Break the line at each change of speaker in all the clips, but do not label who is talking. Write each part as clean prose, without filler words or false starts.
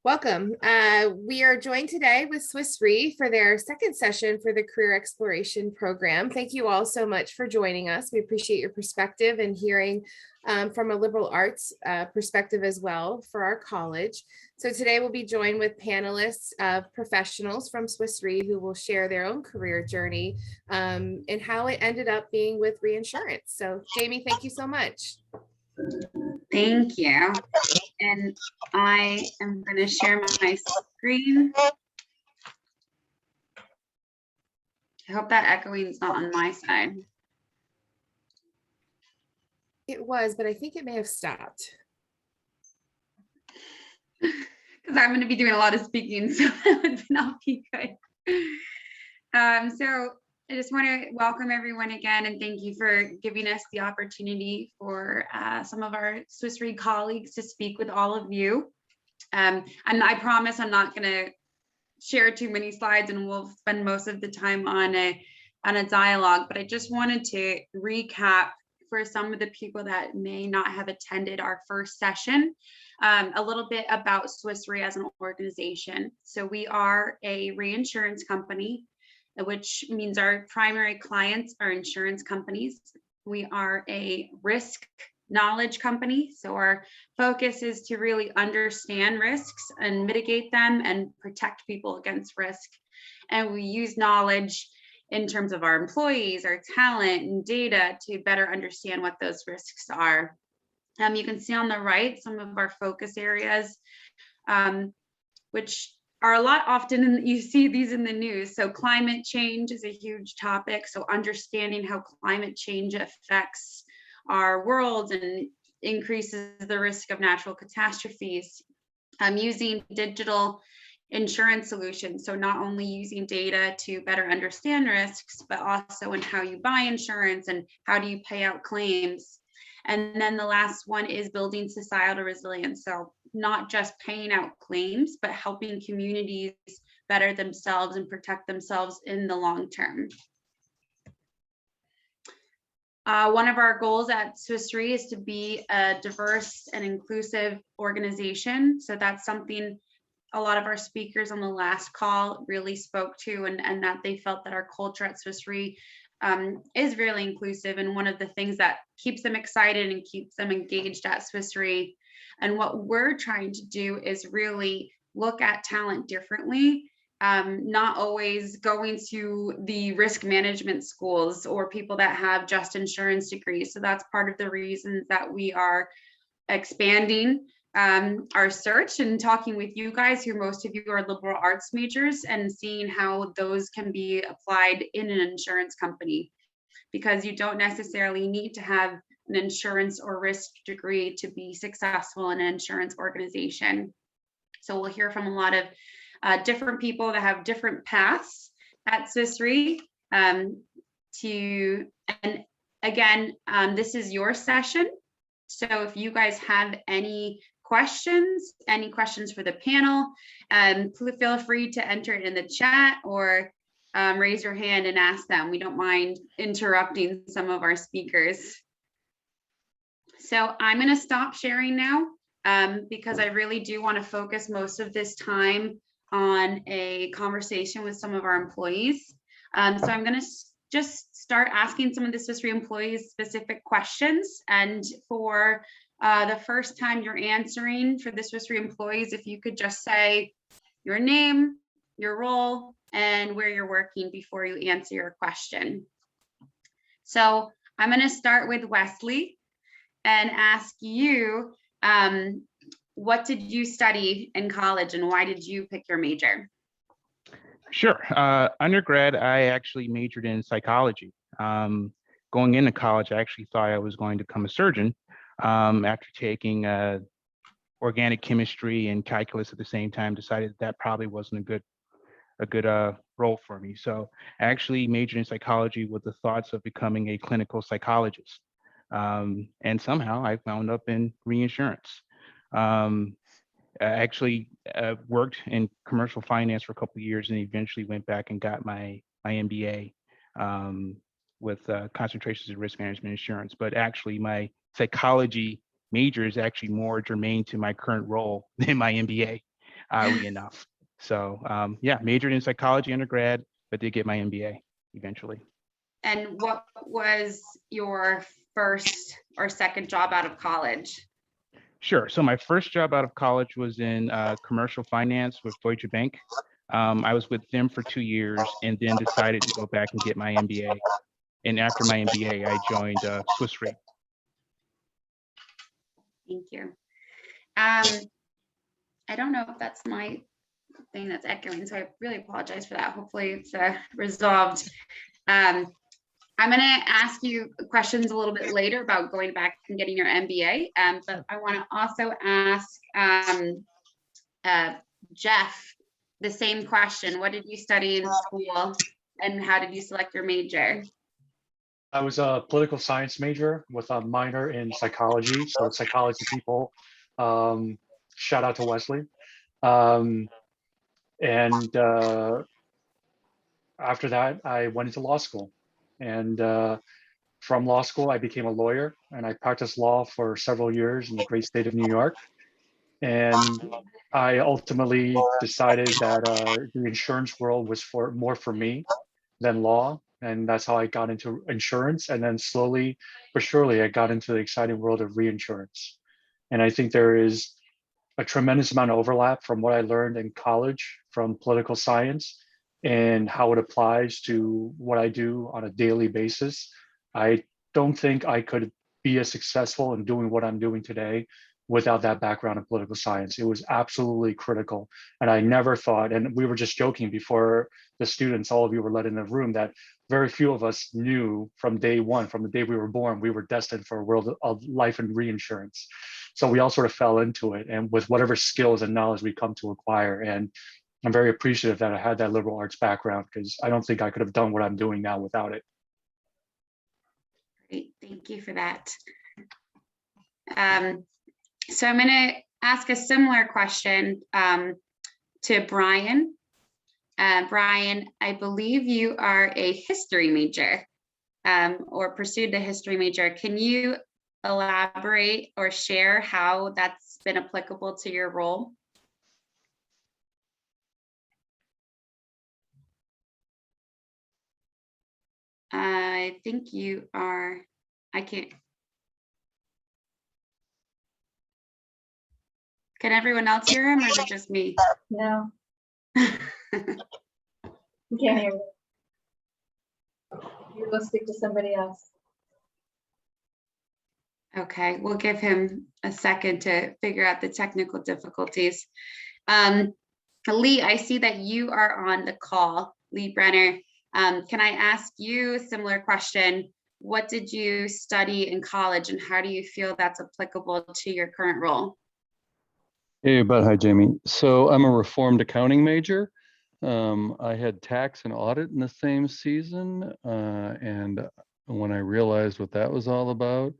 Welcome. We are joined today with Swiss Re for their second session for the Career Exploration Program. Thank you all so much for joining us. We appreciate your perspective and hearing from a liberal arts perspective as well for our college. So today we'll be joined with panelists of professionals from Swiss Re who will share their own career journey and how it ended up being with reinsurance. So Jamie, thank you so much.
Thank you. And I am going to share my screen. I hope that echoing is not on my side.
It was, but I think it may have stopped.
Because I'm going to be doing a lot of speaking, so that would not be good. So I just want to welcome everyone again and thank you for giving us the opportunity for some of our Swiss Re colleagues to speak with all of you. And I promise I'm not going to share too many slides and we'll spend most of the time on a dialogue, but I just wanted to recap for some of the people that may not have attended our first session, a little bit about Swiss Re as an organization. So we are a reinsurance company, which means our primary clients are insurance companies. We are a risk knowledge company. So our focus is to really understand risks and mitigate them and protect people against risk. And we use knowledge in terms of our employees, our talent and data to better understand what those risks are. You can see on the right some of our focus areas, which are a lot often, you see these in the news. So climate change is a huge topic. So understanding how climate change affects our world and increases the risk of natural catastrophes. Using digital insurance solutions. So not only using data to better understand risks, but also in how you buy insurance and how do you pay out claims. And then the last one is building societal resilience. So not just paying out claims, but helping communities better themselves and protect themselves in the long term. One of our goals at Swiss Re is to be a diverse and inclusive organization. So that's something a lot of our speakers on the last call really spoke to, and that they felt that our culture at Swiss Re is really inclusive, and one of the things that keeps them excited and keeps them engaged at Swiss Re. And what we're trying to do is really look at talent differently, not always going to the risk management schools or people that have just insurance degrees. So that's part of the reasons that we are expanding our search and talking with you guys, who most of you are liberal arts majors, and seeing how those can be applied in an insurance company, because you don't necessarily need to have an insurance or risk degree to be successful in an insurance organization. So we'll hear from a lot of different people that have different paths at Swiss Re. And again, this is your session. So if you guys have any questions for the panel, feel free to enter it in the chat or raise your hand and ask them. We don't mind interrupting some of our speakers. So I'm going to stop sharing now because I really do want to focus most of this time on a conversation with some of our employees. So I'm going to just start asking some of the Swiss Re employees specific questions. And for the first time you're answering for the Swiss Re employees, if you could just say your name, your role, and where you're working before you answer your question. So I'm going to start with Wesley and ask you, what did you study in college and why did you pick your major?
Sure. Undergrad, I actually majored in psychology. Going into college, I actually thought I was going to become a surgeon. After taking organic chemistry and calculus at the same time, decided that probably wasn't a good role for me. So I actually majored in psychology with the thoughts of becoming a clinical psychologist. And somehow I wound up in reinsurance. I actually worked in commercial finance for a couple of years and eventually went back and got my MBA with concentrations in risk management insurance. But actually my psychology major is actually more germane to my current role than my MBA. oddly enough. So yeah, majored in psychology undergrad, but did get my MBA eventually.
And what was your first or second job out of college?
Sure. So my first job out of college was in commercial finance with Deutsche Bank. I was with them for 2 years and then decided to go back and get my MBA. And after my MBA, I joined Swiss Re.
Thank you. I don't know if that's my thing that's echoing, so I really apologize for that. Hopefully it's resolved. I'm going to ask you questions a little bit later about going back and getting your MBA, but I want to also ask Jeff the same question. What did you study in school and how did you select your major?
I was a political science major with a minor in psychology. So psychology people, shout out to Wesley. After that, I went into law school. And from law school, I became a lawyer and I practiced law for several years in the great state of New York. And I ultimately decided that the insurance world was more for me than law. And that's how I got into insurance. And then slowly but surely, I got into the exciting world of reinsurance. And I think there is a tremendous amount of overlap from what I learned in college from political science and how it applies to what I do on a daily basis. I don't think I could be as successful in doing what I'm doing today without that background in political science. It was absolutely critical. And I never thought, and we were just joking before the students, all of you were let in the room, that very few of us knew from day one, from the day we were born, we were destined for a world of life and reinsurance. So we all sort of fell into it, and with whatever skills and knowledge we come to acquire. And I'm very appreciative that I had that liberal arts background, because I don't think I could have done what I'm doing now without it.
Great, thank you for that. So I'm going to ask a similar question to Brian. Brian, I believe you are a history major or pursued a history major. Can you elaborate or share how that's been applicable to your role? I think you are, I can't. Can everyone else hear him or is it just me?
No. You can't hear me. You go speak to somebody else.
Okay, we'll give him a second to figure out the technical difficulties. Leigh, I see that you are on the call, Leigh Brenner. Can I ask you a similar question? What did you study in college and how do you feel that's applicable to your current role?
Hey, bud. Hi, Jamie. So I'm a reformed accounting major. I had tax and audit in the same season. And when I realized what that was all about,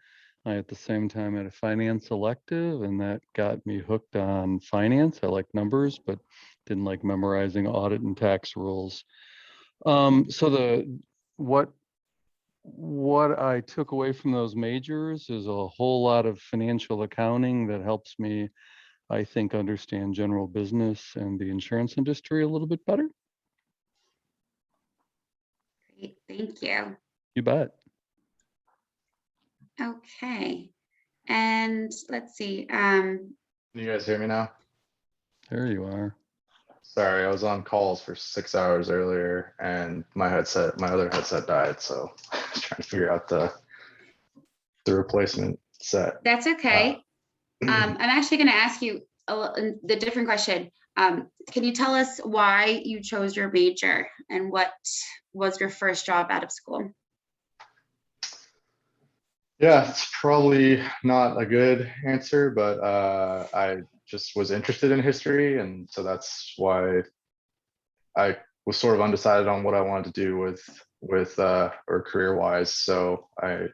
I at the same time had a finance elective, and that got me hooked on finance. I like numbers, but didn't like memorizing audit and tax rules. So what I took away from those majors is a whole lot of financial accounting that helps me, I think, understand general business and the insurance industry a little bit better.
Great, thank you.
You bet.
Okay, and let's see.
Can you guys hear me now?
There you are.
Sorry, I was on calls for 6 hours earlier and my other headset died. So I was trying to figure out the replacement set.
That's okay. I'm actually going to ask you the different question. Can you tell us why you chose your major and what was your first job out of school?
Yeah, it's probably not a good answer, but I just was interested in history. And so that's why I was sort of undecided on what I wanted to do with or career wise. So I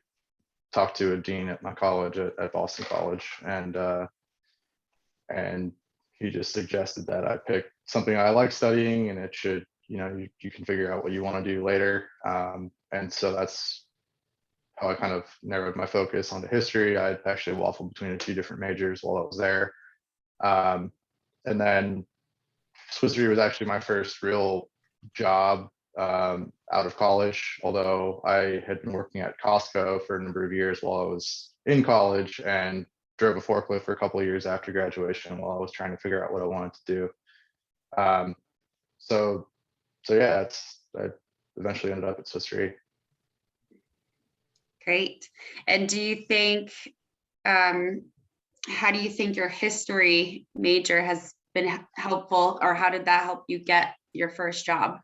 talked to a dean at my college at Boston College, and he just suggested that I pick something I like studying, and it should, you can figure out what you want to do later. And so that's how I kind of narrowed my focus onto history. I actually waffled between a few different majors while I was there. And then Swiss Re was actually my first real job out of college, although I had been working at Costco for a number of years while I was in college, and drove a forklift for a couple of years after graduation while I was trying to figure out what I wanted to do. So yeah, I eventually ended up at Swiss Re.
Great. And do you think, how do you think your history major has been helpful, or how did that help you get your first job?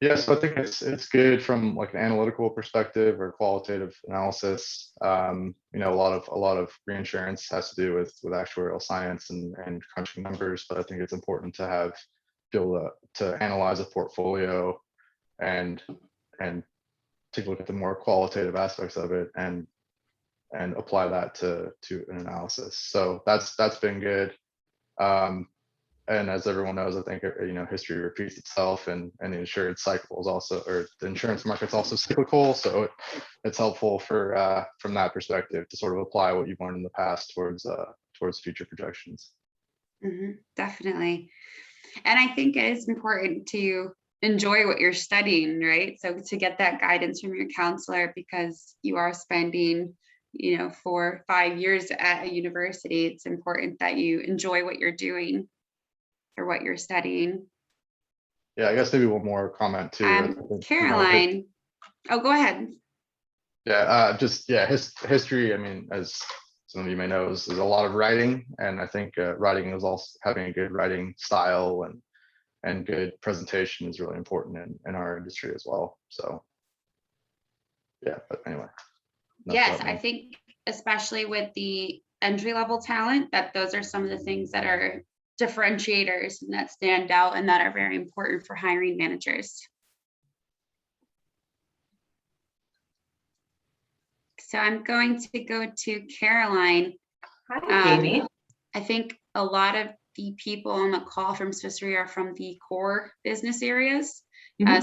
Yeah, so I think it's good from like an analytical perspective or qualitative analysis. You know, a lot of reinsurance has to do with actuarial science and crunching numbers, but I think it's important to be able to analyze a portfolio and take a look at the more qualitative aspects of it and apply that to an analysis. So that's been good. And as everyone knows, I think, you know, history repeats itself, and the insurance cycle is also, or the insurance market's also cyclical. So it's helpful for from that perspective to sort of apply what you've learned in the past towards future projections.
Definitely. And I think it is important to enjoy what you're studying, right? So to get that guidance from your counselor, because you are spending, you know, 4 or 5 years at a university, it's important that you enjoy what you're doing or what you're studying.
Yeah, I guess maybe one more comment too. I think,
Caroline,
you know,
oh, go ahead.
Yeah, just yeah, history. I mean, as some of you may know, is a lot of writing, and I think writing is also having a good writing style and good presentation is really important in our industry as well. So yeah, but anyway.
Yes, I think especially with the entry level talent, that those are some of the things that are differentiators and that stand out and that are very important for hiring managers. So I'm going to go to Caroline.
Hi, Jamie.
I think a lot of the people on the call from Swiss Re are from the core business areas.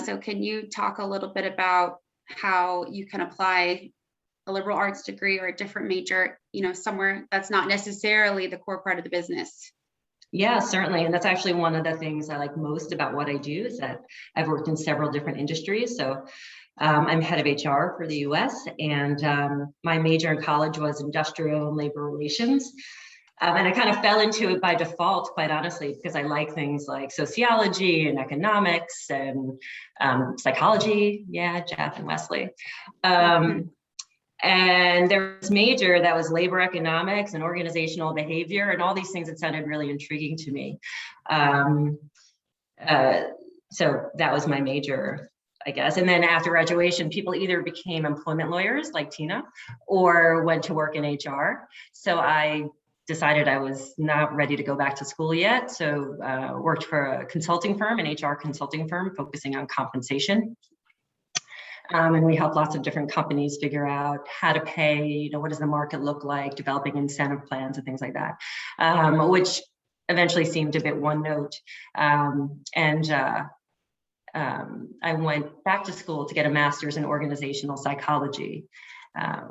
So can you talk a little bit about how you can apply a liberal arts degree or a different major, you know, somewhere that's not necessarily the core part of the business?
Yeah, certainly. And that's actually one of the things I like most about what I do, is that I've worked in several different industries. So I'm head of HR for the US, and my major in college was industrial and labor relations. And I kind of fell into it by default, quite honestly, because I like things like sociology and economics and psychology. Yeah, Jeff and Wesley. And there was major that was labor economics and organizational behavior and all these things that sounded really intriguing to me. So that was my major, I guess. And then after graduation, people either became employment lawyers like Tina or went to work in HR. So I decided I was not ready to go back to school yet. So worked for a consulting firm, an HR consulting firm focusing on compensation. And we help lots of different companies figure out how to pay, you know, what does the market look like, developing incentive plans and things like that, which eventually seemed a bit one note. I went back to school to get a master's in organizational psychology,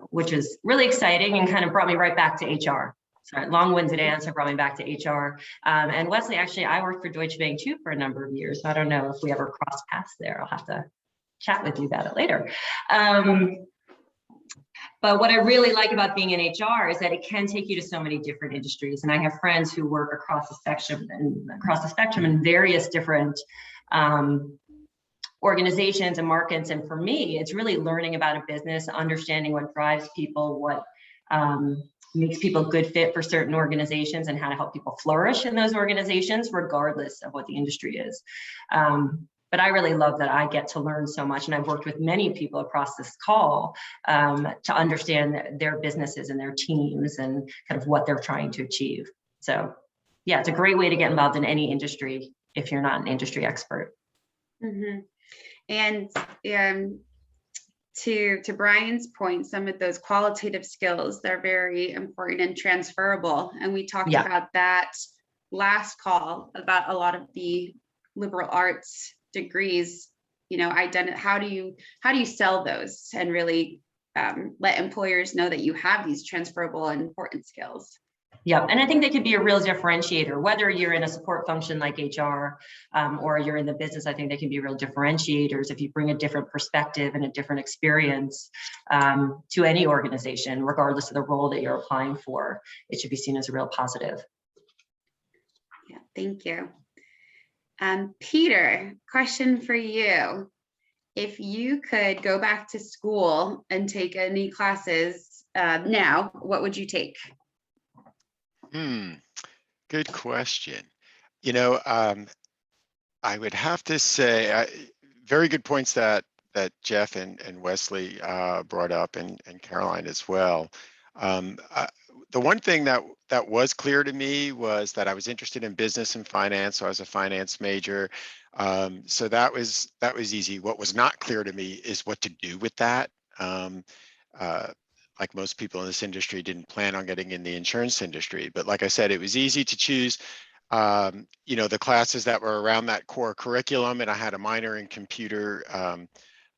which is really exciting and kind of brought me right back to HR. Sorry, long-winded answer brought me back to HR. And Wesley, actually, I worked for Deutsche Bank too for a number of years. So I don't know if we ever crossed paths there. I'll have to chat with you about it later. But what I really like about being in HR is that it can take you to so many different industries. And I have friends who work across the spectrum in various different organizations and markets. And for me, it's really learning about a business, understanding what drives people, what makes people a good fit for certain organizations, and how to help people flourish in those organizations, regardless of what the industry is. But I really love that I get to learn so much. And I've worked with many people across this call to understand their businesses and their teams and kind of what they're trying to achieve. So yeah, it's a great way to get involved in any industry if you're not an industry expert.
And to Brian's point, some of those qualitative skills, they're very important and transferable. And we talked about that last call, about a lot of the liberal arts degrees, you know, how do you sell those and really let employers know that you have these transferable and important skills?
Yeah, and I think that could be a real differentiator, whether you're in a support function like HR or you're in the business. I think they can be real differentiators if you bring a different perspective and a different experience to any organization, regardless of the role that you're applying for. It should be seen as a real positive.
Yeah, thank you. Peter, question for you. If you could go back to school and take any classes now, what would you take?
Good question. You know, I would have to say, very good points that Jeff and Wesley brought up, and Caroline as well. The one thing that was clear to me was that I was interested in business and finance, so I was a finance major. So that was easy. What was not clear to me is what to do with that. Like most people in this industry, didn't plan on getting in the insurance industry. But like I said, it was easy to choose, you know, the classes that were around that core curriculum, and I had a minor in computer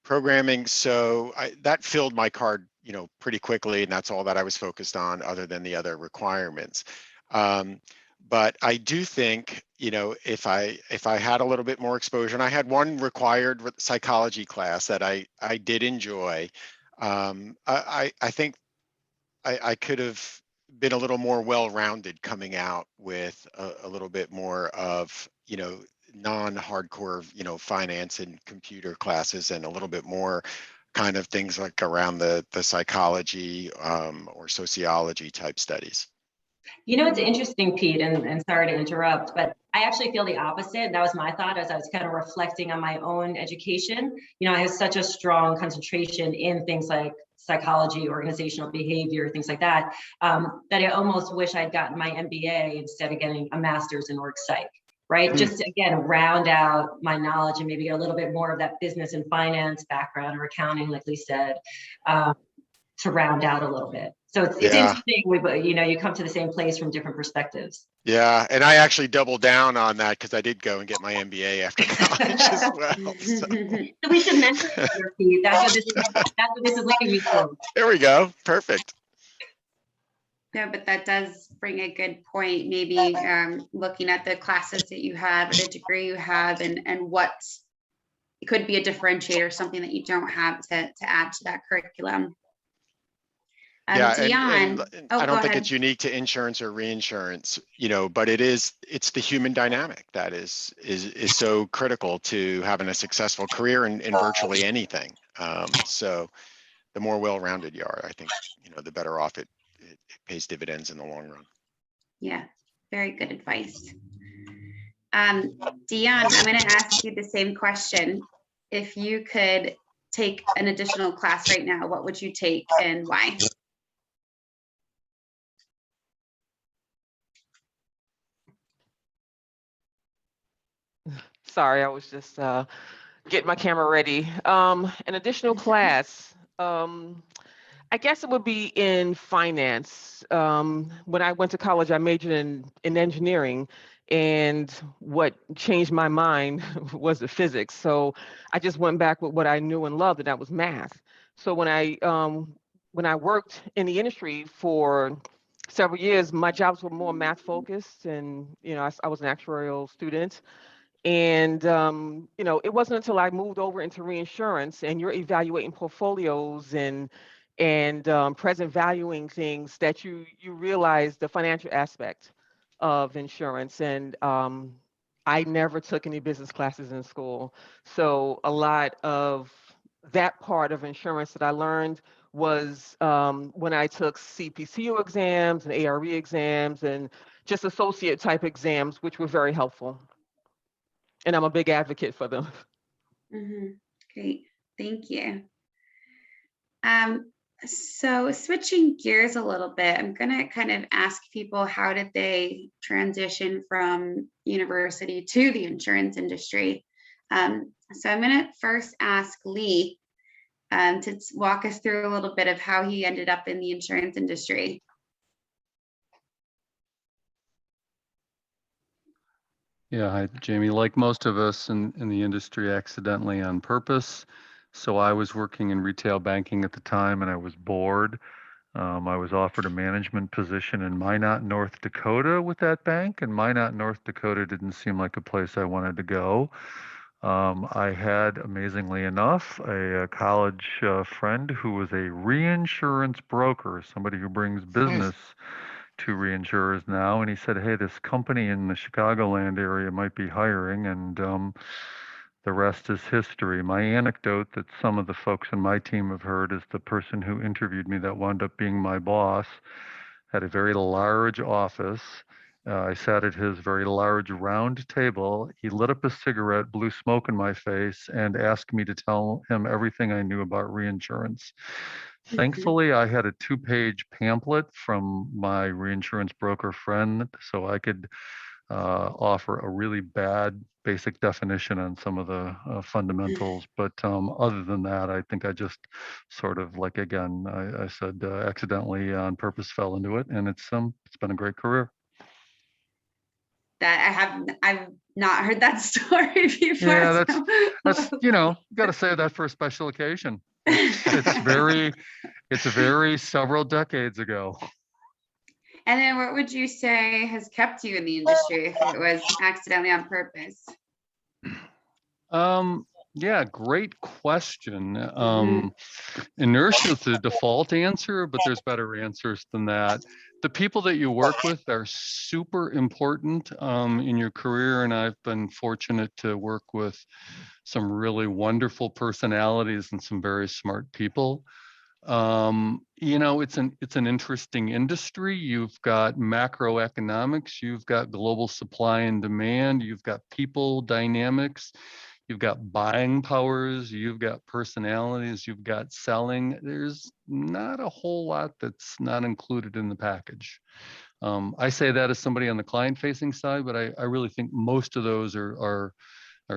programming. So that filled my card, you know, pretty quickly, and that's all that I was focused on other than the other requirements. But I do think, you know, if I had a little bit more exposure, and I had one required psychology class that I did enjoy, I think I could have been a little more well-rounded coming out with a little bit more of, you know, non-hardcore, you know, finance and computer classes, and a little bit more kind of things like around the psychology or sociology type studies.
You know, it's interesting, Pete, and sorry to interrupt, but I actually feel the opposite. That was my thought as I was kind of reflecting on my own education. You know, I have such a strong concentration in things like psychology, organizational behavior, things like that, that I almost wish I'd gotten my MBA instead of getting a master's in org psych, right? Just to, again, round out my knowledge and maybe get a little bit more of that business and finance background or accounting, like Leigh said, to round out a little bit. So it's interesting, you know, you come to the same place from different perspectives.
Yeah, and I actually doubled down on that because I did go and get my MBA after college as well.
So we should mention it here, Pete. That's what this is leading me to.
There we go. Perfect.
No, but that does bring a good point. Maybe looking at the classes that you have or the degree you have, and what it could be a differentiator, something that you don't have to add to that curriculum.
Yeah,
Dion,
and I don't think it's unique to insurance or reinsurance, you know, but it's the human dynamic that is so critical to having a successful career in virtually anything. So the more well-rounded you are, I think, you know, the better off it pays dividends in the long run.
Yeah, very good advice. Dion, I'm going to ask you the same question. If you could take an additional class right now, what would you take and why?
Sorry, I was just getting my camera ready. An additional class. I guess it would be in finance. When I went to college, I majored in engineering, and what changed my mind was the physics. So I just went back with what I knew and loved, and that was math. So when I worked in the industry for several years, my jobs were more math focused, and you know, I was an actuarial student. And, you know, it wasn't until I moved over into reinsurance and you're evaluating portfolios and present valuing things that you realize the financial aspect of insurance. And I never took any business classes in school. So a lot of that part of insurance that I learned was when I took CPCU exams and ARE exams and just associate type exams, which were very helpful. And I'm a big advocate for them.
Great, thank you. So switching gears a little bit, I'm gonna kind of ask people, how did they transition from university to the insurance industry? So I'm gonna first ask Leigh to walk us through a little bit of how he ended up in the insurance industry.
Yeah, hi, Jamie. Like most of us in the industry, accidentally on purpose. So I was working in retail banking at the time, and I was bored. I was offered a management position in Minot, North Dakota with that bank, and Minot, North Dakota didn't seem like a place I wanted to go. I had, amazingly enough, a college friend who was a reinsurance broker, somebody who brings business to reinsurers now. And he said, hey, this company in the Chicagoland area might be hiring. And the rest is history. My anecdote that some of the folks in my team have heard is the person who interviewed me that wound up being my boss had a very large office. I sat at his very large round table. He lit up a cigarette, blew smoke in my face, and asked me to tell him everything I knew about reinsurance. Thankfully, I had a 2-page pamphlet from my reinsurance broker friend, so I could offer a really bad basic definition on some of the fundamentals. But other than that, I think I just sort of, like, again, I said accidentally on purpose fell into it, and it's been a great career.
I've not heard that story before.
Yeah,
so-
that's you got to say that for a special occasion. It's very several decades ago.
And then what would you say has kept you in the industry if it was accidentally on purpose?
Yeah, great question.
Mhm.
Inertia is the default answer, but there's better answers than that. The people that you work with are super important in your career, and I've been fortunate to work with some really wonderful personalities and some very smart people. It's an interesting industry. You've got macroeconomics, you've got global supply and demand, you've got people dynamics, you've got buying powers, you've got personalities, you've got selling. There's not a whole lot that's not included in the package. I say that as somebody on the client-facing side, but I really think most of those are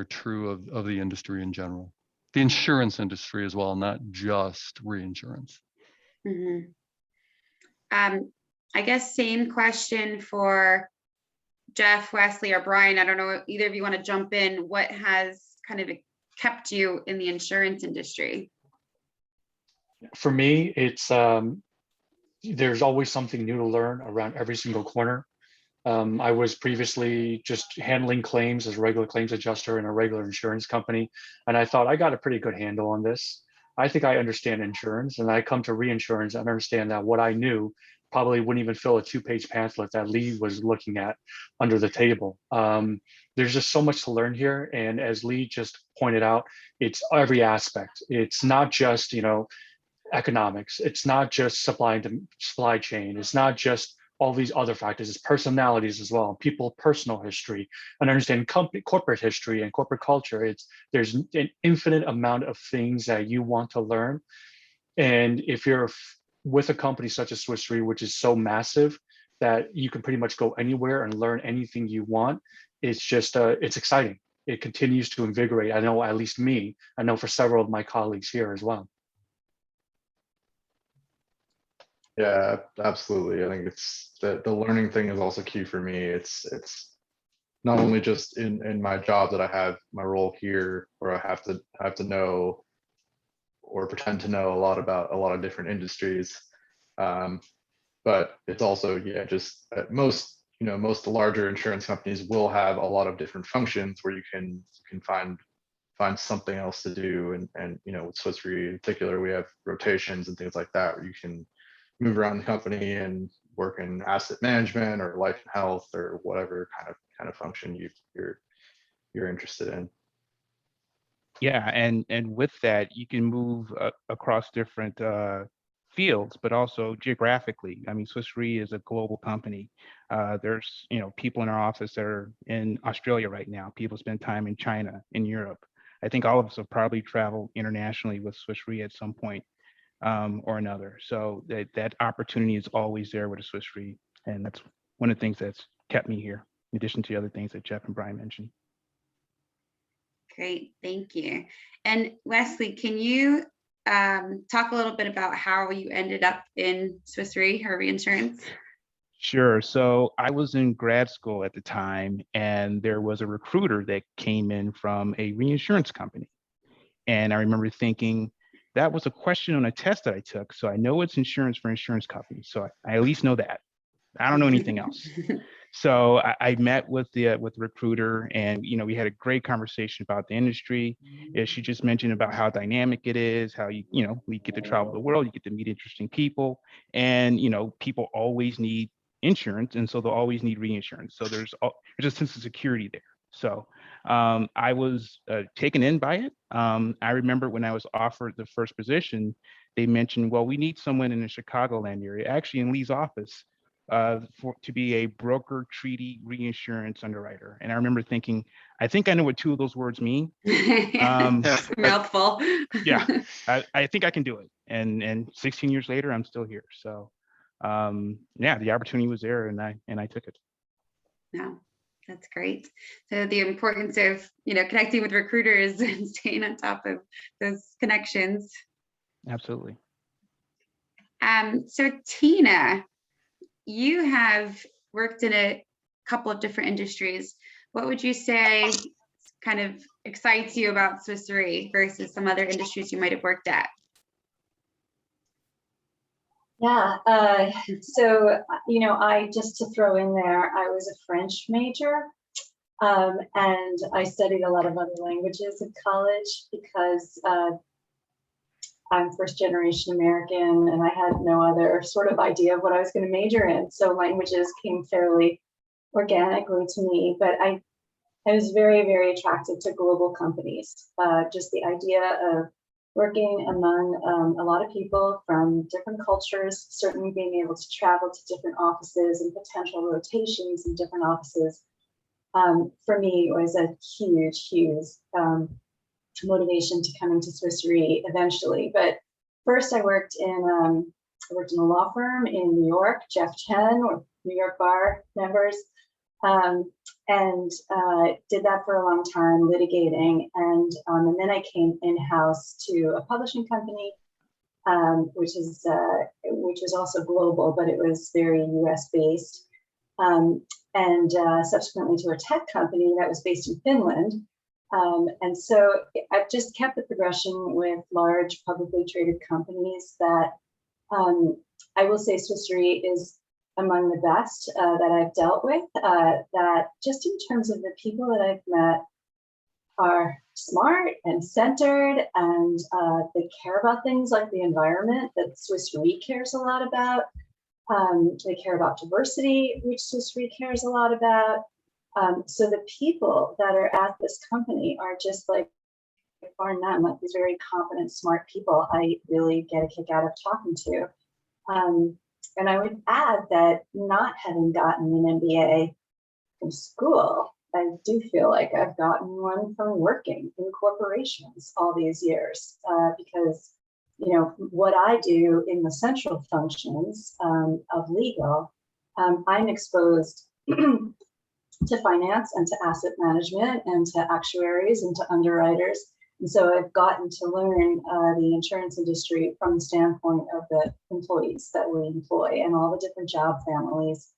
true of the industry in general. The insurance industry as well, not just reinsurance.
Mhm. I guess same question for Jeff, Wesley, or Brian. I don't know, either of you want to jump in. What has kind of kept you in the insurance industry?
For me, it's there's always something new to learn around every single corner. I was previously just handling claims as a regular claims adjuster in a regular insurance company, and I thought I got a pretty good handle on this. I think I understand insurance, and I come to reinsurance and understand that what I knew probably wouldn't even fill a 2-page pamphlet that Leigh was looking at under the table. There's just so much to learn here, and as Leigh just pointed out, it's every aspect. It's not just economics. It's not just supply chain. It's not just all these other factors. It's personalities as well, people, personal history, and understanding corporate history and corporate culture. There's an infinite amount of things that you want to learn. And if you're with a company such as Swiss Re, which is so massive that you can pretty much go anywhere and learn anything you want, it's just it's exciting. It continues to invigorate. I know, at least me, I know for several of my colleagues here as well.
Yeah, absolutely. I think it's the learning thing is also key for me. It's not only just in my job that I have my role here, where I have to know or pretend to know a lot about a lot of different industries, but it's also, yeah, just at most larger insurance companies will have a lot of different functions where you can find something else to do, and with Swiss Re in particular, we have rotations and things like that where you can move around the company and work in asset management or life and health or whatever kind of function you're interested in.
Yeah, and with that, you can move across different fields, but also geographically. I mean, Swiss Re is a global company. There's people in our office that are in Australia right now. People spend time in China, in Europe. I think all of us have probably traveled internationally with Swiss Re at some point or another. So that opportunity is always there with a Swiss Re, and that's one of the things that's kept me here, in addition to the other things that Jeff and Brian mentioned.
Great, thank you. And Wesley, can you talk a little bit about how you ended up in Swiss Re or reinsurance?
Sure. So I was in grad school at the time, and there was a recruiter that came in from a reinsurance company. And I remember thinking, that was a question on a test that I took. So I know it's insurance for insurance companies. So I at least know that. I don't know anything else. So I met with the recruiter, and we had a great conversation about the industry. She just mentioned about how dynamic it is, how we get to travel the world, you get to meet interesting people, and people always need insurance, and so they'll always need reinsurance. So there's a sense of security there. So I was taken in by it. I remember when I was offered the first position, they mentioned, well, we need someone in the Chicagoland area, actually in Leigh's office, to be a broker treaty reinsurance underwriter. And I remember thinking, I think I know what two of those words mean.
Mouthful.
Yeah, I think I can do it. And 16 years later, I'm still here. So yeah, the opportunity was there, and I took it.
No, that's great. So the importance of connecting with recruiters and staying on top of those connections.
Absolutely.
So Tina, you have worked in a couple of different industries. What would you say kind of excites you about Swiss Re versus some other industries you might have worked at?
Yeah, so, I just to throw in there, I was a French major, and I studied a lot of other languages in college because I'm first generation American, and I had no other sort of idea of what I was going to major in. So languages came fairly organically to me, but I was very, very attracted to global companies. Just the idea of working among a lot of people from different cultures, certainly being able to travel to different offices and potential rotations in different offices, for me was a huge, huge motivation to come into Swiss Re eventually. But first I worked in a law firm in New York, Jeff Chen, or New York Bar members, and did that for a long time, litigating. And then I came in-house to a publishing company, which was also global, but it was very US based. And subsequently to a tech company that was based in Finland. And so I've just kept the progression with large publicly traded companies that I will say Swiss Re is among the best that I've dealt with, that just in terms of the people that I've met are smart and centered, and they care about things like the environment that Swiss Re cares a lot about. They care about diversity, which Swiss Re cares a lot about. So the people that are at this company are just like, bar none, like these very competent, smart people I really get a kick out of talking to. And I would add that not having gotten an MBA from school, I do feel like I've gotten one from working in corporations all these years, because what I do in the central functions of legal, I'm exposed to finance and to asset management and to actuaries and to underwriters. And so I've gotten to learn the insurance industry from the standpoint of the employees that we employ and all the different job families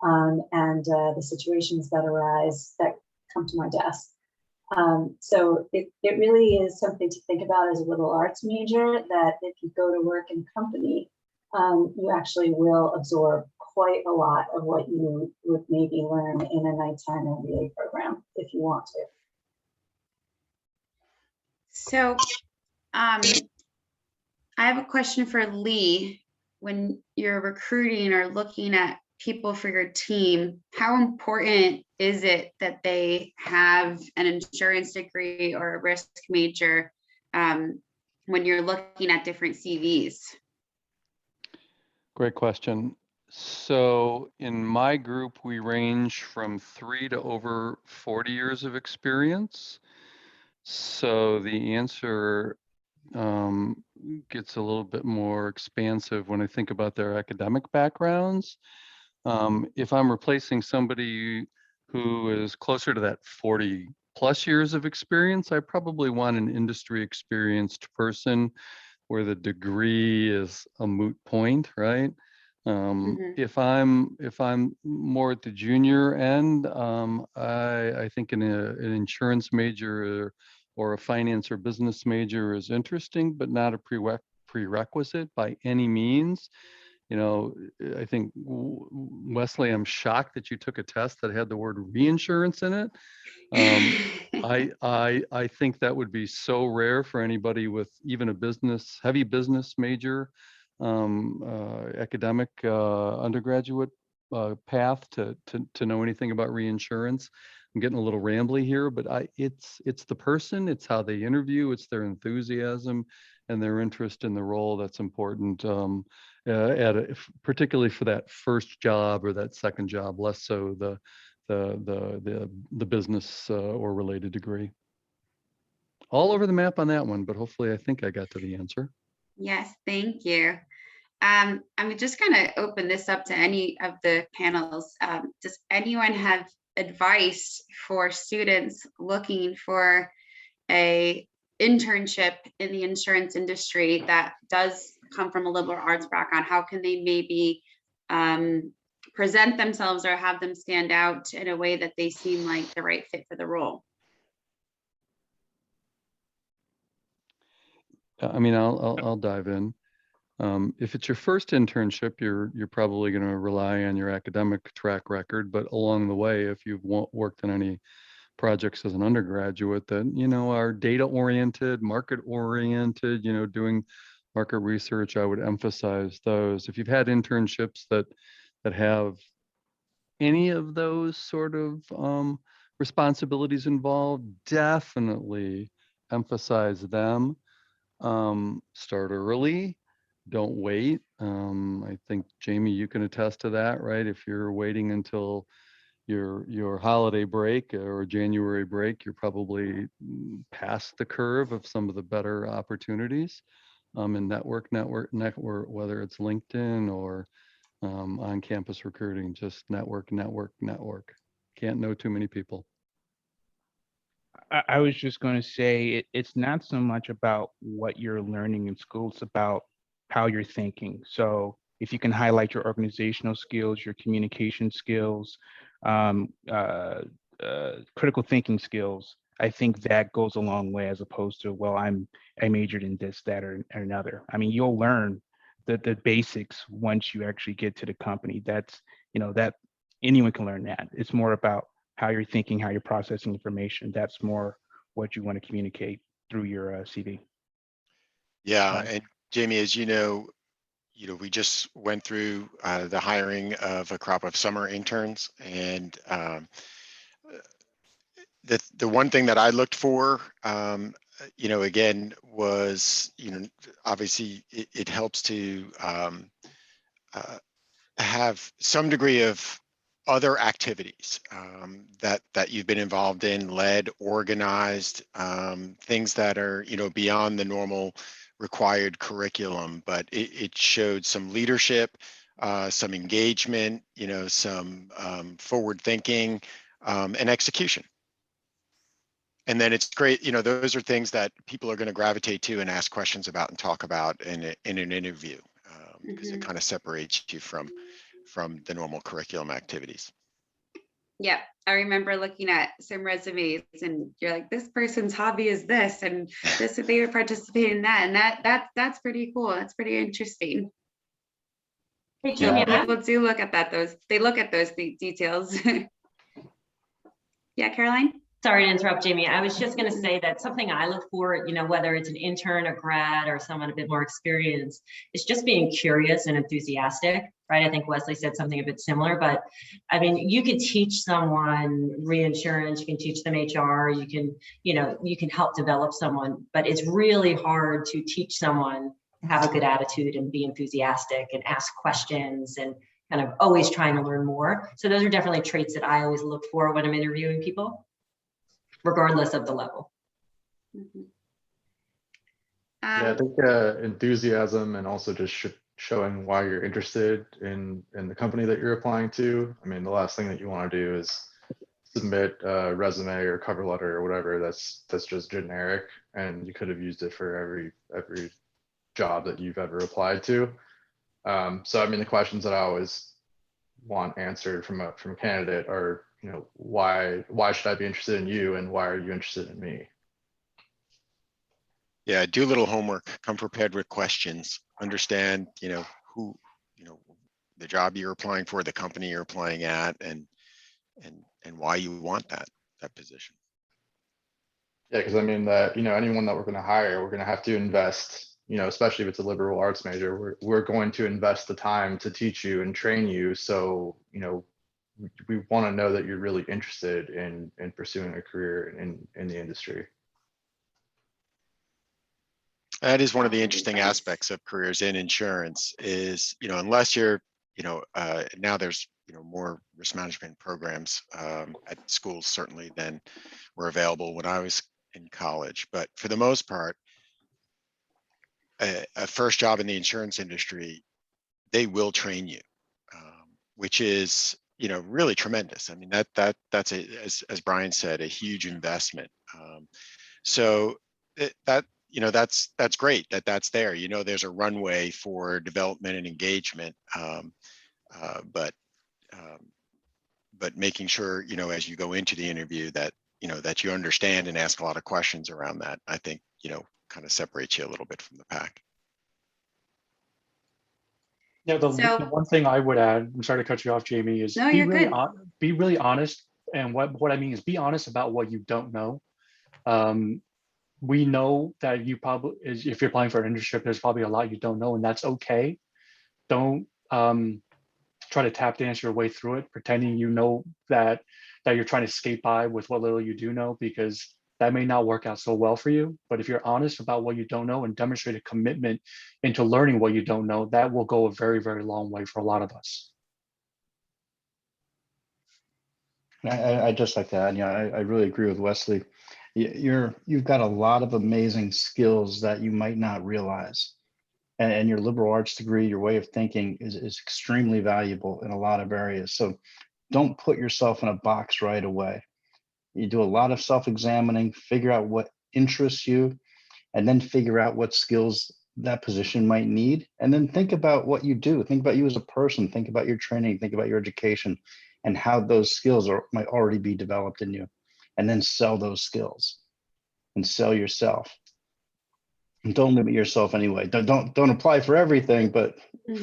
and the situations that arise that come to my desk. So it really is something to think about as a liberal arts major, that if you go to work in company, you actually will absorb quite a lot of what you would maybe learn in a nighttime MBA program if you want to.
So I have a question for Leigh. When you're recruiting or looking at people for your team, how important is it that they have an insurance degree or a risk major when you're looking at different CVs?
Great question. So in my group, we range from 3 to over 40 years of experience. So the answer gets a little bit more expansive when I think about their academic backgrounds. If I'm replacing somebody who is closer to that 40 plus years of experience, I probably want an industry experienced person where the degree is a moot point, right? If I'm more at the junior end, I think an insurance major or a finance or business major is interesting, but not a prerequisite by any means. You know, I think Wesley, I'm shocked that you took a test that had the word reinsurance in it. I think that would be so rare for anybody with even a heavy business major, academic undergraduate path to know anything about reinsurance. I'm getting a little rambly here, but it's the person, it's how they interview, it's their enthusiasm and their interest in the role that's important, particularly for that first job or that second job, less so the business or related degree. All over the map on that one, but hopefully I think I got to the answer.
Yes, thank you. I'm just going to open this up to any of the panels. Does anyone have advice for students looking for a internship in the insurance industry that does come from a liberal arts background? How can they maybe present themselves or have them stand out in a way that they seem like the right fit for the role?
I mean, I'll dive in. If it's your first internship, you're probably going to rely on your academic track record, but along the way, if you've worked on any projects as an undergraduate that, you know, are data oriented, market oriented, you know, doing market research, I would emphasize those. If you've had internships that have any of those sort of responsibilities involved, definitely emphasize them. Start early, don't wait. I think, Jamie, you can attest to that, right? If you're waiting until your holiday break or January break, you're probably past the curve of some of the better opportunities in network, whether it's LinkedIn or on-campus recruiting. Just network. Can't know too many people.
I was just going to say it's not so much about what you're learning in school, it's about how you're thinking. So if you can highlight your organizational skills, your communication skills, critical thinking skills, I think that goes a long way, as opposed to, well, I majored in this, that, or another. I mean, you'll learn the basics once you actually get to the company. That's, you know, that anyone can learn that. It's more about how you're thinking, how you're processing information. That's more what you want to communicate through your CV.
Yeah, and Jamie, as you know, we just went through the hiring of a crop of summer interns, and the one thing that I looked for, again, was, obviously it helps to have some degree of other activities that you've been involved in, led, organized, things that are, beyond the normal required curriculum, but it showed some leadership, some engagement, some forward thinking, and execution. And then it's great, those are things that people are going to gravitate to and ask questions about and talk about in an interview, because it kind of separates you from the normal curriculum activities.
Yeah, I remember looking at some resumes and you're like, this person's hobby is this, and this, they were participating in that, and that's pretty cool. That's pretty interesting.
Hey, Jamie,
People do look at that. They look at those details. Yeah, Caroline?
Sorry to interrupt, Jamie. I was just going to say that something I look for, whether it's an intern, a grad, or someone a bit more experienced, is just being curious and enthusiastic, right? I think Wesley said something a bit similar, but I mean, you can teach someone reinsurance, you can teach them HR, you can help develop someone, but it's really hard to teach someone to have a good attitude and be enthusiastic and ask questions and kind of always trying to learn more. So those are definitely traits that I always look for when I'm interviewing people, regardless of the level.
Mm-hmm.
Yeah, I think enthusiasm and also just showing why you're interested in the company that you're applying to. I mean, the last thing that you want to do is submit a resume or cover letter or whatever that's just generic, and you could have used it for every job that you've ever applied to. So I mean, the questions that I always want answered from a candidate are, why should I be interested in you, and why are you interested in me?
Yeah, do a little homework, come prepared with questions, understand, who, the job you're applying for, the company you're applying at, and why you want that position.
Yeah, because I mean that, anyone that we're going to hire, we're going to have to invest, especially if it's a liberal arts major, we're going to invest the time to teach you and train you. So, we want to know that you're really interested in pursuing a career in the industry.
That is one of the interesting aspects of careers in insurance is, unless you're, now there's, more risk management programs at schools certainly than were available when I was in college. But for the most part, a first job in the insurance industry, they will train you, which is, really tremendous. I mean, that's as Brian said, a huge investment. So that's great that's there. There's a runway for development and engagement, but making sure, as you go into the interview that, that you understand and ask a lot of questions around that, I think, kind of separates you a little bit from the pack.
Yeah, the one thing I would add, I'm sorry to cut you off, Jamie, is be really honest. And what I mean is be honest about what you don't know. We know that you probably, if you're applying for an internship, there's probably a lot you don't know, and that's okay. Don't try to tap dance your way through it, pretending you know that you're trying to skate by with what little you do know, because that may not work out so well for you. But if you're honest about what you don't know and demonstrate a commitment into learning what you don't know, that will go a very, very long way for a lot of us.
I just like that. I really agree with Wesley. You've got a lot of amazing skills that you might not realize. And your liberal arts degree, your way of thinking is extremely valuable in a lot of areas. So don't put yourself in a box right away. You do a lot of self-examining, figure out what interests you, and then figure out what skills that position might need. And then think about what you do. Think about you as a person. Think about your training. Think about your education and how those skills might already be developed in you. And then sell those skills and sell yourself. And don't limit yourself anyway. Don't apply for everything, but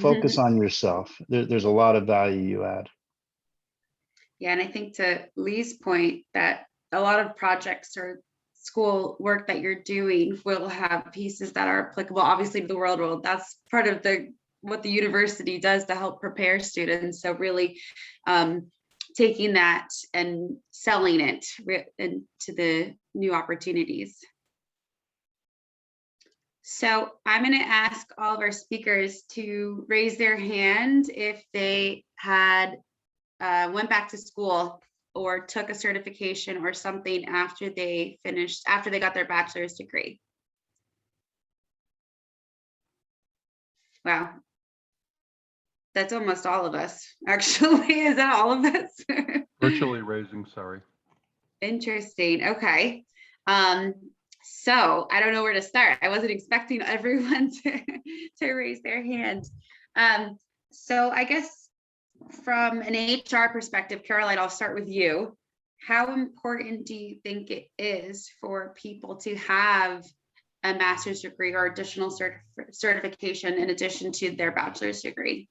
focus on yourself. There's a lot of value you add.
Yeah, and I think to Leigh's point that a lot of projects or school work that you're doing will have pieces that are applicable, obviously, to the real world. That's part of what the university does to help prepare students. So really taking that and selling it into the new opportunities. So I'm going to ask all of our speakers to raise their hand if they had went back to school or took a certification or something after they got their bachelor's degree. Wow. That's almost all of us, actually. Is that all of us?
Virtually raising, sorry.
Interesting. Okay. So I don't know where to start. I wasn't expecting everyone to raise their hand. So I guess from an HR perspective, Caroline, I'll start with you. How important do you think it is for people to have a master's degree or additional certification in addition to their bachelor's degree?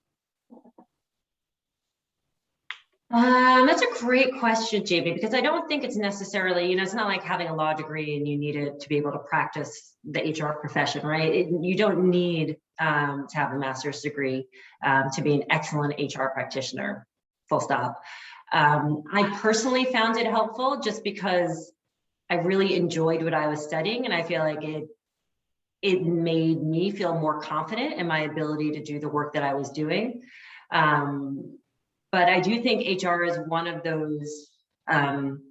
That's a great question, Jamie, because I don't think it's necessarily, it's not like having a law degree and you need it to be able to practice the HR profession, right? You don't need to have a master's degree to be an excellent HR practitioner, full stop. I personally found it helpful just because I really enjoyed what I was studying, and I feel like it made me feel more confident in my ability to do the work that I was doing. But I do think HR is one of those, and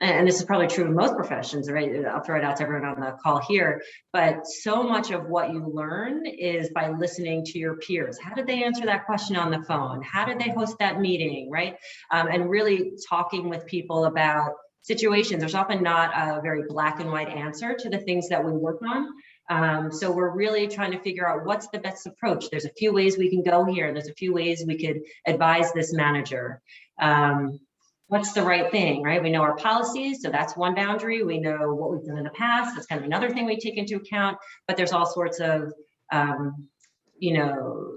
this is probably true in most professions, right? I'll throw it out to everyone on the call here, but so much of what you learn is by listening to your peers. How did they answer that question on the phone? How did they host that meeting, right? And really talking with people about situations. There's often not a very black and white answer to the things that we work on. So we're really trying to figure out what's the best approach. There's a few ways we can go here. There's a few ways we could advise this manager. what's the right thing, right? We know our policies, so that's one boundary. We know what we've done in the past. That's kind of another thing we take into account. But there's all sorts of, you know,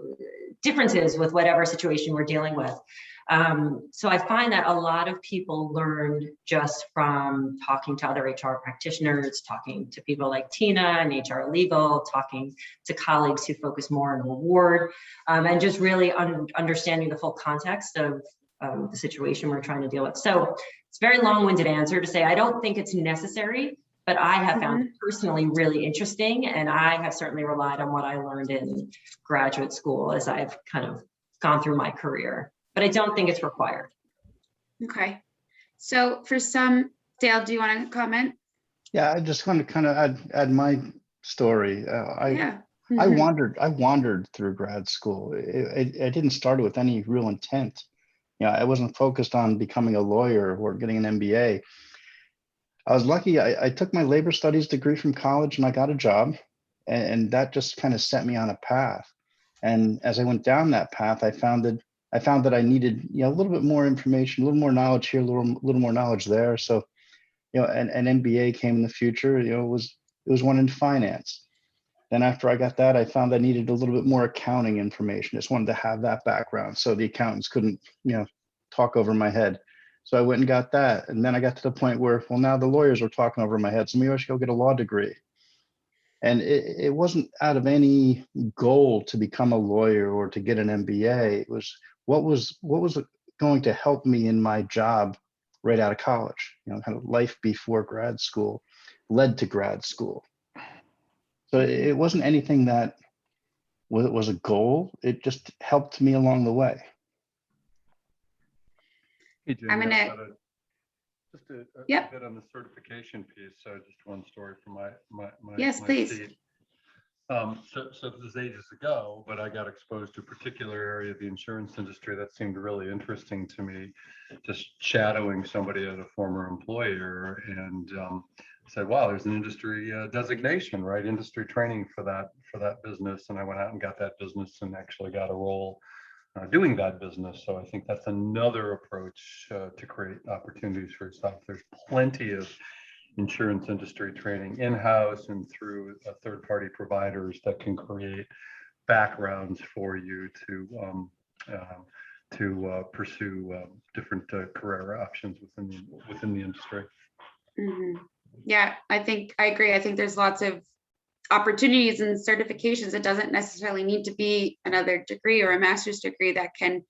differences with whatever situation we're dealing with. So I find that a lot of people learned just from talking to other HR practitioners, talking to people like Tina and HR Legal, talking to colleagues who focus more on reward, and just really understanding the full context of the situation we're trying to deal with. So it's a very long-winded answer to say, I don't think it's necessary, but I have found it personally really interesting. And I have certainly relied on what I learned in graduate school as I've kind of gone through my career, but I don't think it's required.
Okay. So for some, Dale, do you want to comment?
Yeah, I just want to kind of add my story.
Yeah.
I wandered through grad school. I didn't start with any real intent. You know, I wasn't focused on becoming a lawyer or getting an MBA. I was lucky. I took my labor studies degree from college and I got a job, and that just kind of set me on a path. And as I went down that path, I found that I needed, you know, a little bit more information, a little more knowledge here, a little more knowledge there. So, you know, an MBA came in the future. You know, it was one in finance. Then after I got that, I found I needed a little bit more accounting information. Just wanted to have that background so the accountants couldn't, you know, talk over my head. So I went and got that. And then I got to the point where, well, now the lawyers were talking over my head. So maybe I should go get a law degree. And it wasn't out of any goal to become a lawyer or to get an MBA. It was what was going to help me in my job right out of college. You know, kind of life before grad school led to grad school. So it wasn't anything that was a goal. It just helped me along the way.
Hey, Jenny,
I'm gonna-
just a
Yep.
bit on the certification piece. So just one story from my
Yes,
my
please.
seat. So this is ages ago, but I got exposed to a particular area of the insurance industry that seemed really interesting to me, just shadowing somebody at a former employer, and said, wow, there's an industry designation, right? Industry training for that business. And I went out and got that business and actually got a role doing that business. So I think that's another approach to create opportunities for yourself. There's plenty of insurance industry training in-house and through third-party providers that can create backgrounds for you to pursue different career options within the industry.
Yeah, I think I agree. I think there's lots of opportunities and certifications. It doesn't necessarily need to be another degree or a master's degree that can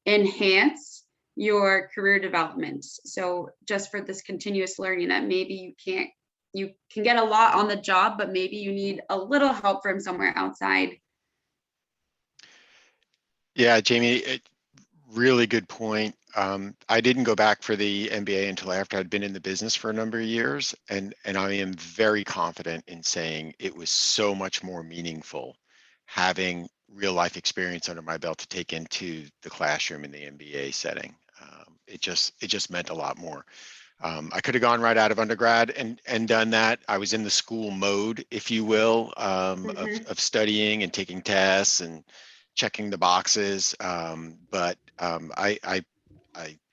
enhance your career development. So just for this continuous learning that maybe you can get a lot on the job, but maybe you need a little help from somewhere outside.
Yeah, Jamie, really good point. I didn't go back for the MBA until after I'd been in the business for a number of years, and I am very confident in saying it was so much more meaningful having real life experience under my belt to take into the classroom in the MBA setting. It just meant a lot more. I could have gone right out of undergrad and done that. I was in the school mode, if you will, of studying and taking tests and checking the boxes. But I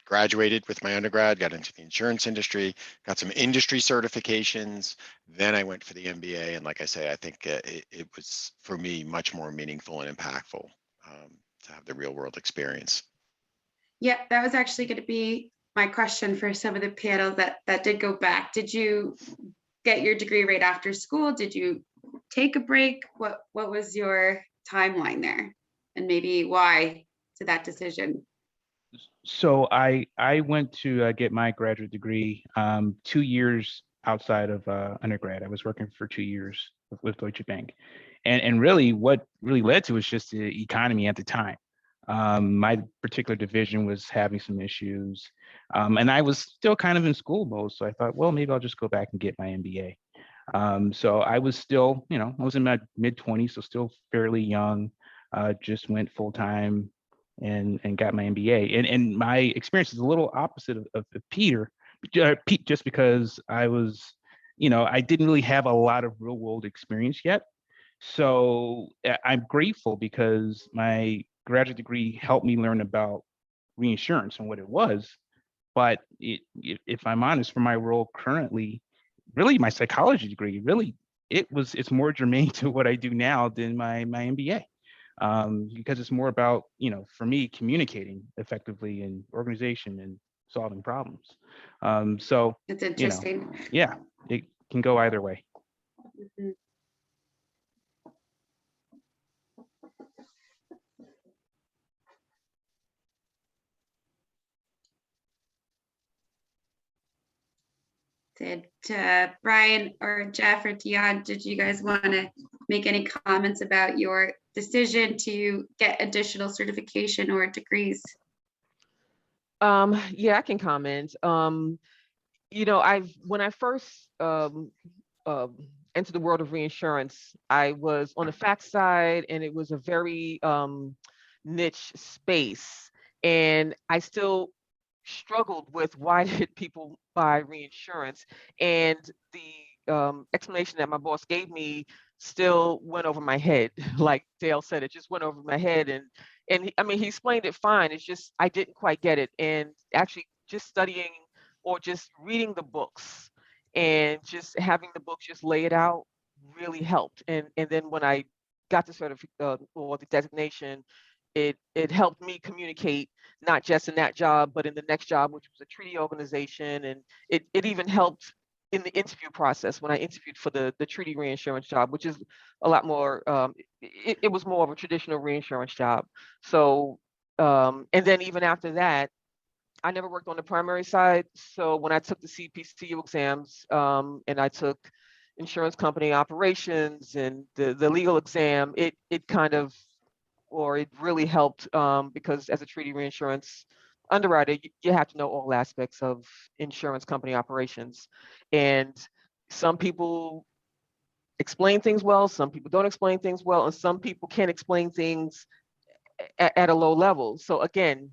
graduated with my undergrad, got into the insurance industry, got some industry certifications. Then I went for the MBA. And like I say, I think it was for me much more meaningful and impactful to have the real world experience.
Yeah, that was actually going to be my question for some of the panels that did go back. Did you get your degree right after school? Did you take a break? What was your timeline there? And maybe why to that decision?
So I went to get my graduate degree 2 years outside of undergrad. I was working for 2 years with Deutsche Bank. And really what really led to was just the economy at the time. My particular division was having some issues, and I was still kind of in school mode. So I thought, well, maybe I'll just go back and get my MBA. So I was still, you know, I was in my mid-20s, so still fairly young. Just went full time and got my MBA. And my experience is a little opposite of Pete, just because I was, you know, I didn't really have a lot of real world experience yet. So I'm grateful because my graduate degree helped me learn about reinsurance and what it was. But if I'm honest, for my role currently, really my psychology degree, really it's more germane to what I do now than my MBA. Because it's more about, for me, communicating effectively in organization and solving problems. So,
It's interesting.
yeah, it can go either way.
Mhm. Did Brian or Jeff or Dion, did you guys want to make any comments about your decision to get additional certification or degrees?
Yeah, I can comment. When I first entered the world of reinsurance, I was on the fact side, and it was a very niche space, and I still struggled with why did people buy reinsurance, and the explanation that my boss gave me still went over my head. Like Dale said, it just went over my head, I mean, he explained it fine. It's just I didn't quite get it, and actually just studying or just reading the books and just having the books just lay it out really helped. And then when I got the or the designation, it helped me communicate not just in that job, but in the next job, which was a treaty organization. And it even helped in the interview process when I interviewed for the treaty reinsurance job, which is a lot more, it was more of a traditional reinsurance job. So, and then even after that, I never worked on the primary side. So when I took the CPCU exams, and I took insurance company operations and the legal exam, it really helped, because as a treaty reinsurance underwriter, you have to know all aspects of insurance company operations. And some people explain things well, some people don't explain things well, and some people can't explain things at a low level. So again,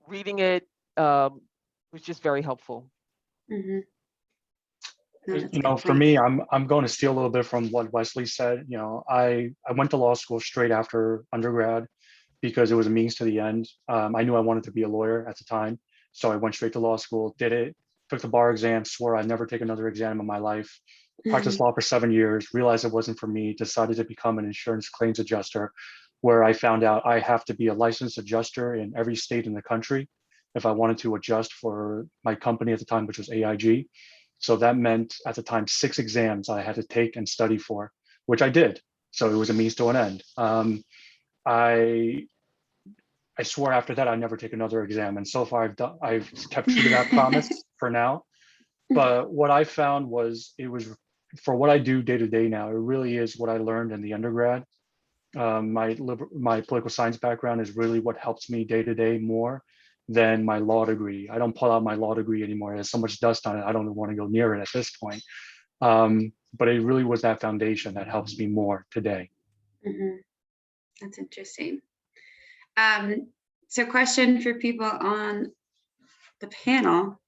reading it was just very helpful.
Mhm. No, that's
You
a
know,
good
for
point.
me, I'm going to steal a little bit from what Wesley said. You know, I went to law school straight after undergrad because it was a means to the end. I knew I wanted to be a lawyer at the time, so I went straight to law school, did it, took the bar exam, swore I'd never take another exam in my life, practiced law for 7 years, realized it wasn't for me, decided to become an insurance claims adjuster, where I found out I have to be a licensed adjuster in every state in the country if I wanted to adjust for my company at the time, which was AIG. So that meant at the time 6 exams I had to take and study for, which I did. So it was a means to an end. I swore after that I'd never take another exam, and so far I've kept true to that promise for now. But what I found was it was for what I do day to day now. It really is what I learned in the undergrad. My political science background is really what helps me day to day more than my law degree. I don't pull out my law degree anymore. There's so much dust on it. I don't want to go near it at this point. But it really was that foundation that helps me more today.
Mhm. That's interesting. So question for people on the panel.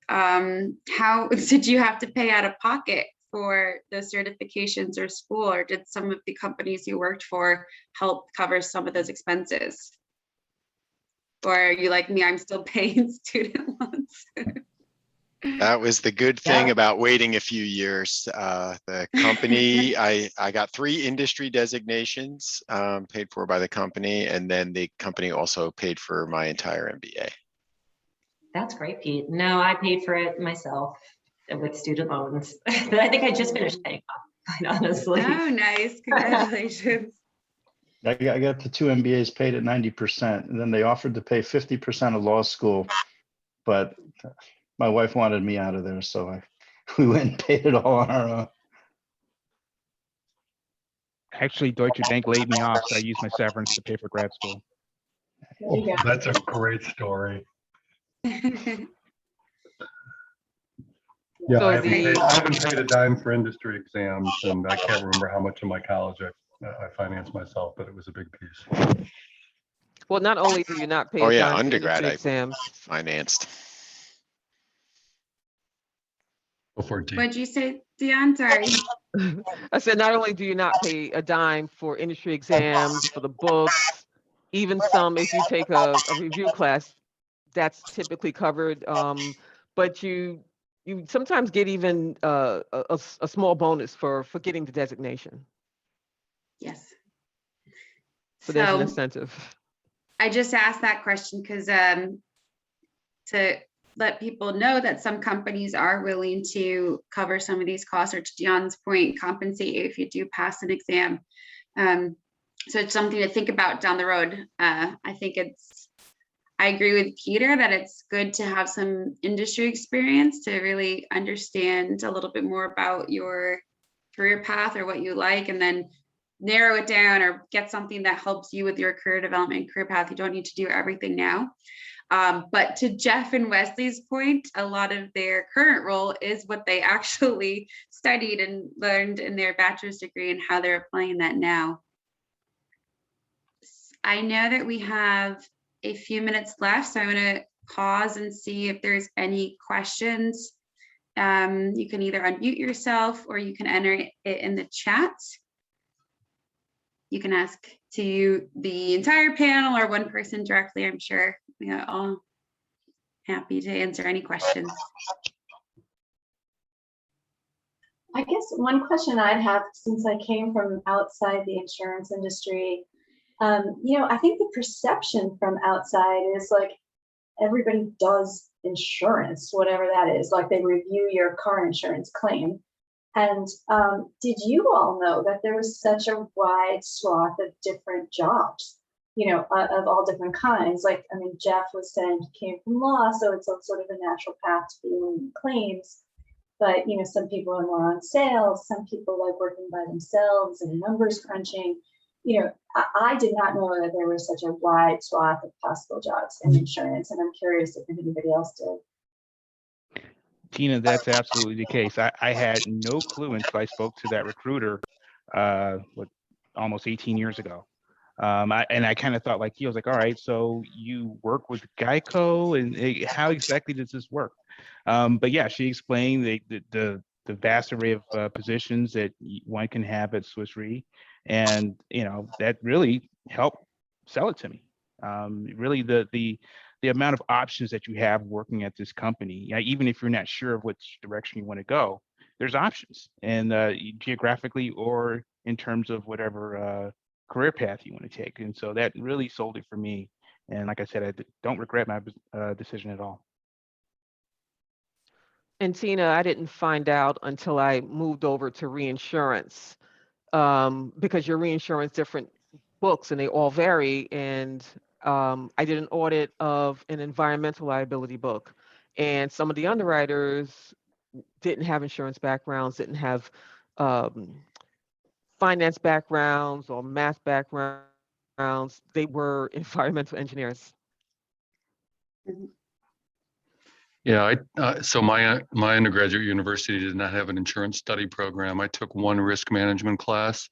How did you have to pay out of pocket for those certifications or school, or did some of the companies you worked for help cover some of those expenses? Or are you like me, I'm still paying student loans?
That was the good thing about waiting a few years. The company, I got 3 industry designations paid for by the company, and then the company also paid for my entire MBA.
That's great, Pete. No, I paid for it myself with student loans. But I think I just finished paying off, quite honestly.
Oh, nice. Congratulations.
I got the 2 MBAs paid at 90%, and then they offered to pay 50% of law school, but my wife wanted me out of there, so we went and paid it all on our own.
Actually, Deutsche Bank laid me off, so I used my severance to pay for grad school.
Oh, that's a great story. Yeah,
So
I haven't paid a dime for industry exams, and I can't remember how much in my college I financed myself, but it was a big piece.
Well, not only do you not pay
Oh
a
yeah,
dime for
undergrad
industry
I
exams,
financed.
Before D.
What'd you say, Dion? Sorry.
I said, not only do you not pay a dime for industry exams, for the books, even some, if you take a review class, that's typically covered. But you sometimes get even a small bonus for getting the designation.
Yes.
So there's an
So
incentive.
I just asked that question because to let people know that some companies are willing to cover some of these costs, or to Dion's point, compensate you if you do pass an exam. So it's something to think about down the road. I agree with Peter that it's good to have some industry experience to really understand a little bit more about your career path or what you like, and then narrow it down or get something that helps you with your career development, career path. You don't need to do everything now. But to Jeff and Wesley's point, a lot of their current role is what they actually studied and learned in their bachelor's degree and how they're applying that now. I know that we have a few minutes left, so I'm going to pause and see if there's any questions. You can either unmute yourself or you can enter it in the chat. You can ask to the entire panel or one person directly. I'm sure we are all happy to answer any questions.
I guess one question I'd have, since I came from outside the insurance industry, I think the perception from outside is like everybody does insurance, whatever that is, like they review your car insurance claim. And did you all know that there was such a wide swath of different jobs, of all different kinds? Like, I mean, Jeff was saying he came from law, so it's a sort of a natural path to being in claims. But, some people are more on sales, some people like working by themselves and numbers crunching. I did not know that there was such a wide swath of possible jobs in insurance, and I'm curious if anybody else did.
Tina, that's absolutely the case. I had no clue until I spoke to that recruiter almost 18 years ago. I kind of thought like he was like, all right, so you work with Geico, and how exactly does this work? But yeah, she explained the vast array of positions that one can have at Swiss Re, and that really helped sell it to me. Really, the amount of options that you have working at this company, even if you're not sure of which direction you want to go, there's options, and geographically or in terms of whatever career path you want to take. And so that really sold it for me. And like I said, I don't regret my decision at all.
And Tina, I didn't find out until I moved over to reinsurance, because your reinsurance different books and they all vary. And I did an audit of an environmental liability book, and some of the underwriters didn't have insurance backgrounds, didn't have finance backgrounds or math backgrounds. They were environmental engineers.
Yeah, so my undergraduate university did not have an insurance study program. I took one risk management class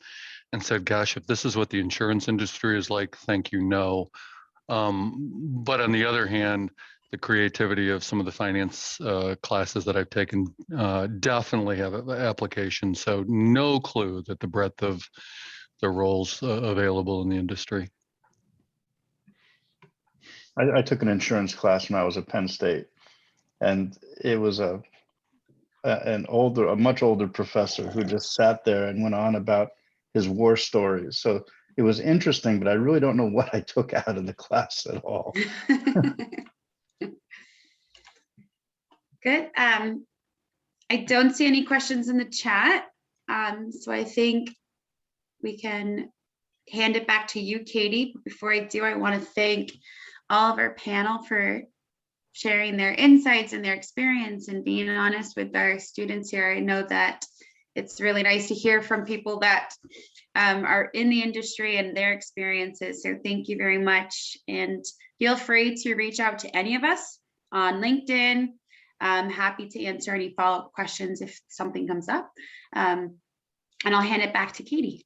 and said, gosh, if this is what the insurance industry is like, thank you, no. But on the other hand, the creativity of some of the finance classes that I've taken definitely have application. So no clue that the breadth of the roles available in the industry.
I took an insurance class when I was at Penn State, and it was a much older professor who just sat there and went on about his war stories. So it was interesting, but I really don't know what I took out of the class at all.
Good. I don't see any questions in the chat. So I think we can hand it back to you, Katie. But before I do, I want to thank all of our panel for sharing their insights and their experience and being honest with our students here. I know that it's really nice to hear from people that are in the industry and their experiences. So thank you very much. And feel free to reach out to any of us on LinkedIn. I'm happy to answer any follow-up questions if something comes up. And I'll hand it back to Katie.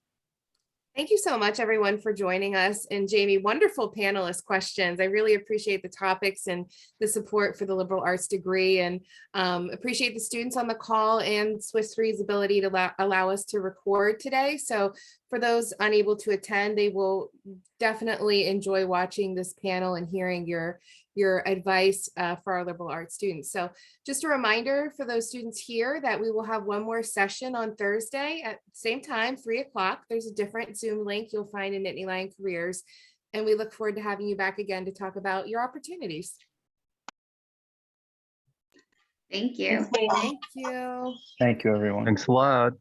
Thank you so much, everyone, for joining us. And Jamie, wonderful panelist questions. I really appreciate the topics and the support for the liberal arts degree, and appreciate the students on the call and Swiss Re's ability to allow us to record today. So for those unable to attend, they will definitely enjoy watching this panel and hearing your your advice for our liberal arts students. So just a reminder for those students here that we will have one more session on Thursday at the same time, 3 o'clock. There's a different Zoom link you'll find in Nittany Lion Careers. And we look forward to having you back again to talk about your opportunities.
Thank you.
Thank you.
Thank you, everyone.
Thanks a lot.